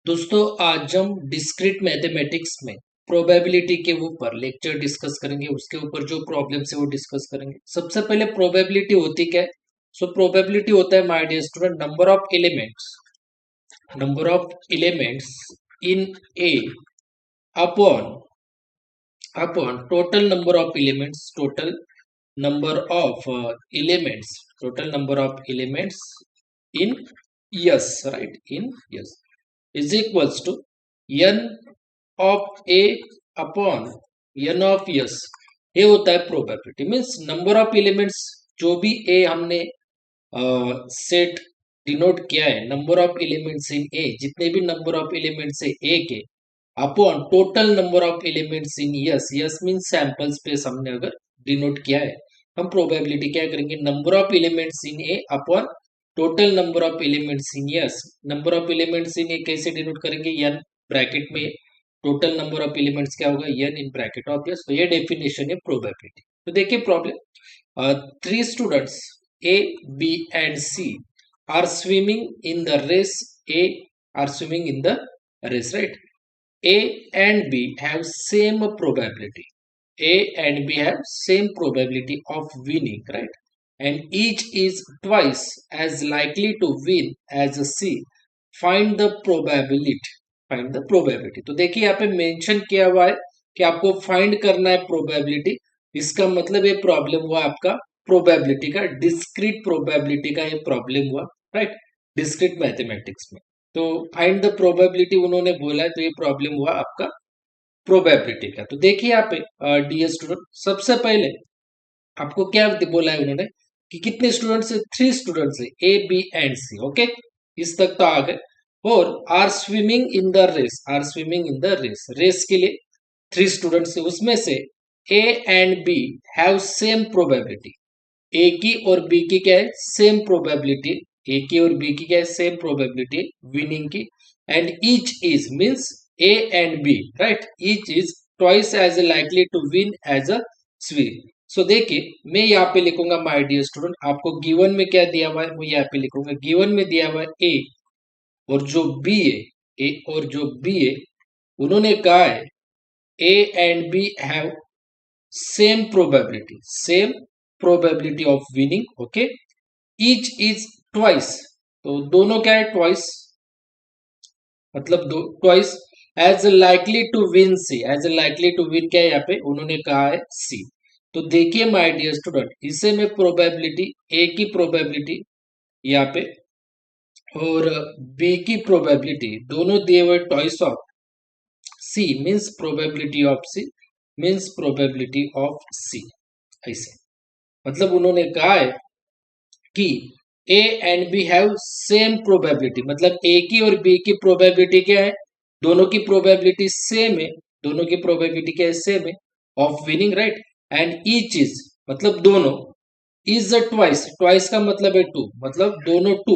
दोस्तों आज हम डिस्क्रीट मैथमेटिक्स में प्रोबेबिलिटी के ऊपर लेक्चर डिस्कस करेंगे। उसके ऊपर जो प्रॉब्लम्स है वो डिस्कस करेंगे। सबसे पहले प्रोबेबिलिटी होती क्या है? सो प्रोबेबिलिटी होता है my dear student number of elements in A upon total number of elements total number of elements in S, right, in S is equals to n of a upon n of s। ये होता है probability. Means number of elements जो भी a हमने set denote किया है, number of elements in a, जितने भी नंबर ऑफ एलिमेंट्स है a के, upon total number of elements in S means sample space हमने अगर डिनोट किया है, हम प्रोबेबिलिटी क्या करेंगे, number of elements in A upon total number of elements in S. Number of elements in A कैसे डिनोट करेंगे, n ब्रैकेट में, टोटल नंबर ऑफ एलिमेंट्स क्या होगा, n in bracket of S. तो ये डेफिनेशन है प्रोबेबिलिटी। तो देखिए problem, 3 students A, B and C are swimming in the race. A are swimming in the race, right? A and B have same probability. A and B have same probability of winning, right? And each is twice as likely to win as C. Find the probability. Find the probability. तो देखिए यहाँ पे mention किया हुआ है कि आपको find करना है प्रोबेबिलिटी। इसका मतलब ये प्रॉब्लम हुआ आपका प्रोबेबिलिटी का, डिस्क्रीट प्रोबेबिलिटी का ये प्रॉब्लम हुआ, राइट, डिस्क्रीट मैथमेटिक्स में। तो फाइंड द प्रोबेबिलिटी उन्होंने बोला है, तो ये प्रॉब्लम हुआ आपका प्रोबेबिलिटी का। तो देखिए यहाँ पे डियर स्टूडेंट, सबसे पहले आपको क्या बोला है उन्होंने कि कितने स्टूडेंट्स है, 3 स्टूडेंट्स है, A B and C. Okay, इस तक तो आ गए। और are swimming in the race, race के लिए 3 स्टूडेंट्स है, उसमें से A and B have same probability. A की और बी की क्या है, सेम प्रोबेबिलिटी। ए की और बी की क्या है, सेम प्रोबेबिलिटी विनिंग की। And each is means A and B, right, each is twice as likely to win as a sweep. So देखिए मैं यहाँ पे लिखूंगा माय डियर स्टूडेंट, आपको गिवन में क्या दिया हुआ है वो यहाँ पे लिखूंगा। गिवन में दिया हुआ है ए और जो बी है, ए और जो बी है, उन्होंने कहा है A and B have same probability of winning. Okay, each is twice, तो दोनों क्या है, ट्वाइस, मतलब दो twice as likely to win C. As likely to win क्या है यहाँ पे उन्होंने कहा है सी। तो देखिए माय डियर स्टूडेंट, इसे में प्रोबेबिलिटी, ए की प्रोबेबिलिटी यहाँ पे और बी की प्रोबेबिलिटी दोनों दिए हुए twice of C means probability of C, means probability of C. ऐसे मतलब उन्होंने कहा है कि A and B have same probability, मतलब ए की और बी की प्रोबेबिलिटी क्या है, दोनों की प्रोबेबिलिटी सेम है, दोनों की प्रोबेबिलिटी क्या है, सेम है of winning, right. And each is मतलब दोनों, इज ट्वाइस, ट्वाइस का मतलब है टू, मतलब दोनों two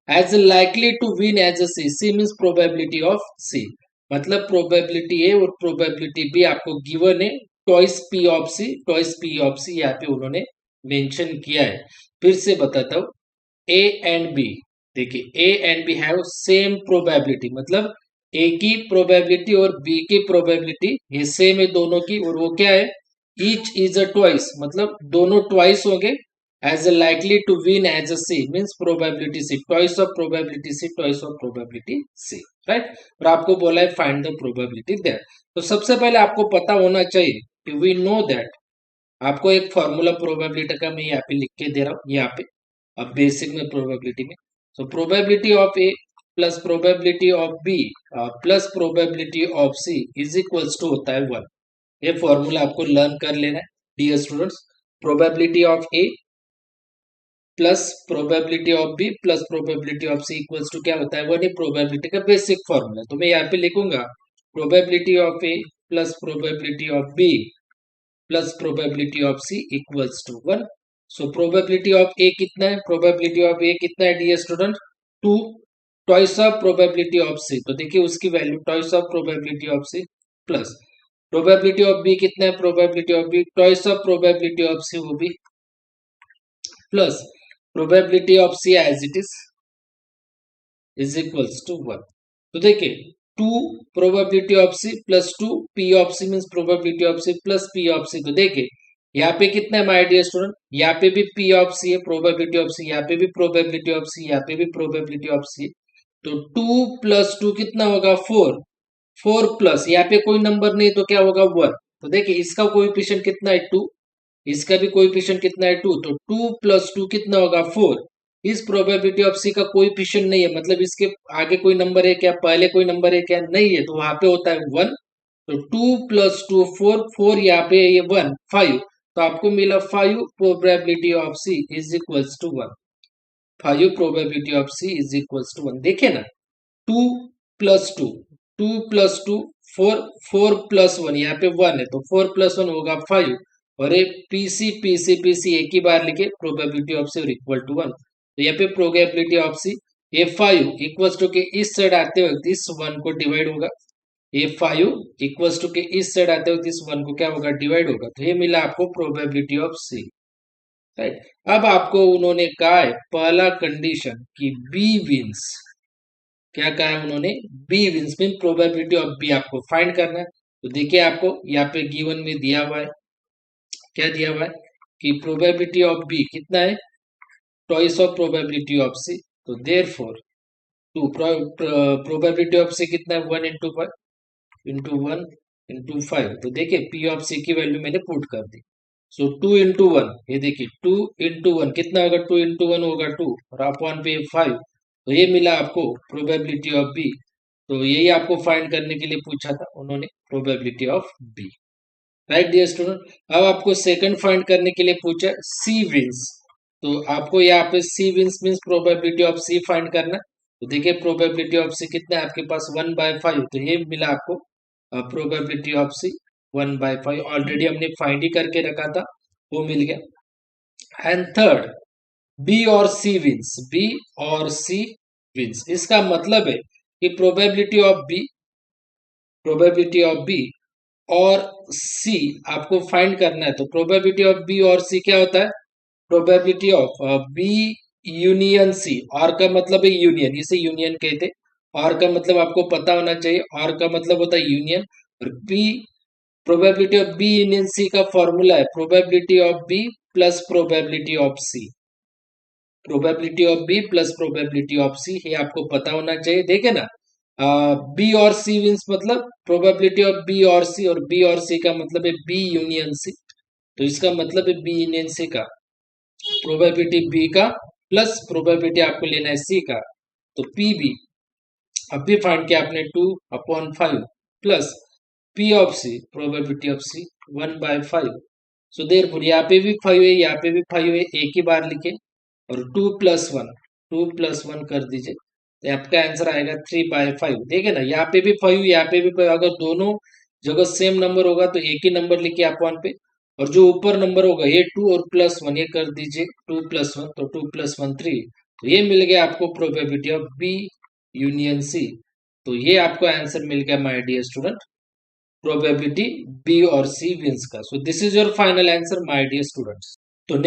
as likely to win as a C. C means probability of C, मतलब प्रोबेबिलिटी ए और प्रोबेबिलिटी बी आपको गिवन है, twice P of C, twice P of C यहाँ पे उन्होंने मेंशन किया है। फिर से बताता हूं, ए एंड बी, देखिए A and B have same probability, मतलब ए की प्रोबेबिलिटी और बी की प्रोबेबिलिटी ये सेम है दोनों की, और वो क्या है, ईच इज अ ट्वाइस, मतलब दोनों ट्वाइस हो गए as a likely to win as a C, means probability C, twice of probability C, twice of probability C, right. और आपको बोला है फाइंड द प्रोबेबिलिटी देयर। तो सबसे पहले आपको पता होना चाहिए कि वी नो दैट, आपको एक फॉर्मूला प्रोबेबिलिटी का मैं यहाँ पे लिख के दे रहा हूँ यहाँ पे, अब बेसिक में प्रोबेबिलिटी में। So probability of A plus probability of B plus probability of C is equals to होता है 1। ये फॉर्मूला आपको लर्न कर लेना है dear students. Probability of A plus probability of B plus probability of C equals to क्या होता है, 1। ये प्रोबेबिलिटी का बेसिक फॉर्मूला। तो मैं यहाँ पे लिखूंगा probability of A plus probability of B plus probability of C equals to 1। So probability of A कितना है, प्रोबेबिलिटी ऑफ ए कितना है dear student, 2, twice of probability of C, तो देखिए उसकी value twice of probability of C, plus probability of B कितना है, probability of B twice of probability of C, वो भी plus probability of C as it is equals to 1। तो देखिए two probability of C plus two P of C means probability of C plus P of C. तो देखिए यहाँ पे कितना है माय डियर स्टूडेंट, यहाँ पे भी पी ऑफ सी है, प्रोबेबिलिटी ऑफ सी, यहाँ पे भी प्रोबेबिलिटी ऑफ सी, यहाँ पे भी प्रोबेबिलिटी ऑफ सी। तो टू प्लस टू कितना होगा, फोर। फोर प्लस यहाँ पे कोई नंबर नहीं तो क्या होगा, वन। तो देखिए इसका कोएफिशिएंट कितना है, टू। इसका भी कोएफिशिएंट कितना है, टू। तो टू प्लस टू कितना होगा, फोर। इस प्रोबेबिलिटी ऑफ सी का कोएफिशिएंट नहीं है, मतलब इसके आगे कोई नंबर है क्या, पहले कोई नंबर है क्या, नहीं है, तो वहां पे होता है वन। तो two plus two four, four यहाँ पे ये वन, फाइव। तो आपको मिला five probability of C is equals to one. Five probability of C is equals to one. देखिए ना, two plus two, two plus two four, four plus one, यहाँ पे वन है तो फोर प्लस वन होगा फाइव। और ये PC PC PC एक ही बार लिखे, probability of C equal to one. तो यहाँ पे प्रोबेबिलिटी ऑफ सी ये फाइव इक्वल्स टू के इस साइड आते वक्त इस वन को डिवाइड होगा। ये फाइव इक्वल्स टू के इस साइड आते वक्त इस वन को क्या होगा, डिवाइड होगा। तो ये मिला आपको प्रोबेबिलिटी ऑफ सी, राइट। अब आपको उन्होंने कहा है पहला कंडीशन कि बी विंस, क्या कहा है उन्होंने, B wins mean probability of B आपको फाइंड करना है। तो देखिए आपको यहाँ पे गिवन में दिया हुआ है, क्या दिया हुआ है कि प्रोबेबिलिटी ऑफ बी कितना है, twice of probability of C. तो देयरफॉर टू प्रोबेबिलिटी ऑफ सी कितना है, one into five, into one into five. तो देखिए पी ऑफ सी की वैल्यू मैंने पुट कर दी। सो टू इंटू वन, ये देखिए टू इंटू वन कितना होगा, टू इंटू वन होगा टू, और अपॉन पे फाइव। तो ये मिला आपको प्रोबेबिलिटी ऑफ बी। तो यही आपको फाइंड करने के लिए पूछा था उन्होंने, probability of B, right dear student. अब आपको सेकंड फाइंड करने के लिए पूछा सी विंस। तो आपको यहाँ पे C wins means probability of C find करना। तो देखिए प्रोबेबिलिटी ऑफ सी कितना है आपके पास, वन बाय फाइव। तो ये मिला आपको probability of C one by five, already हमने फाइंड ही करके रखा था, वो मिल गया। एंड थर्ड, बी और सी विंस, बी और सी विंस। इसका मतलब है कि probability of B, probability of B और सी आपको फाइंड करना है। तो प्रोबेबिलिटी ऑफ बी और सी क्या होता है, probability of B union C. और का मतलब है यूनियन, इसे यूनियन कहते हैं। और का मतलब आपको पता होना चाहिए, और का मतलब होता है यूनियन। और B, probability of B union C का फॉर्मूला है probability of B plus probability of C. Probability of B plus probability of C, ये आपको पता होना चाहिए। देखे ना, बी और सी मीन्स मतलब प्रोबेबिलिटी ऑफ बी और सी, और बी और सी का मतलब है बी यूनियन सी। तो इसका मतलब है बी यूनियन सी का प्रोबेबिलिटी बी का प्लस प्रोबेबिलिटी आपको लेना है सी का। तो पी बी अब भी फाइंड किया आपने, two upon five plus P of C, probability of C one by five. So therefore यहाँ पे भी फाइव है, यहाँ पे भी फाइव है, एक ही बार लिखे। और to plus one, to plus one कर दीजिए, तो आपका आंसर आएगा थ्री बाय फाइव। देखिए ना, यहाँ पे भी फाइव, यहाँ पे भी फाइव। अगर दोनों जगह सेम नंबर होगा तो एक ही नंबर लिखिए अपॉन पे, और जो ऊपर नंबर होगा ये टू और प्लस वन, ये कर दीजिए टू प्लस वन, तो टू प्लस वन थ्री। तो ये मिल गया आपको probability of B union C. तो ये आपको आंसर मिल गया my dear student, probability B और सी विंस का। So this is your final answer my dear students. तो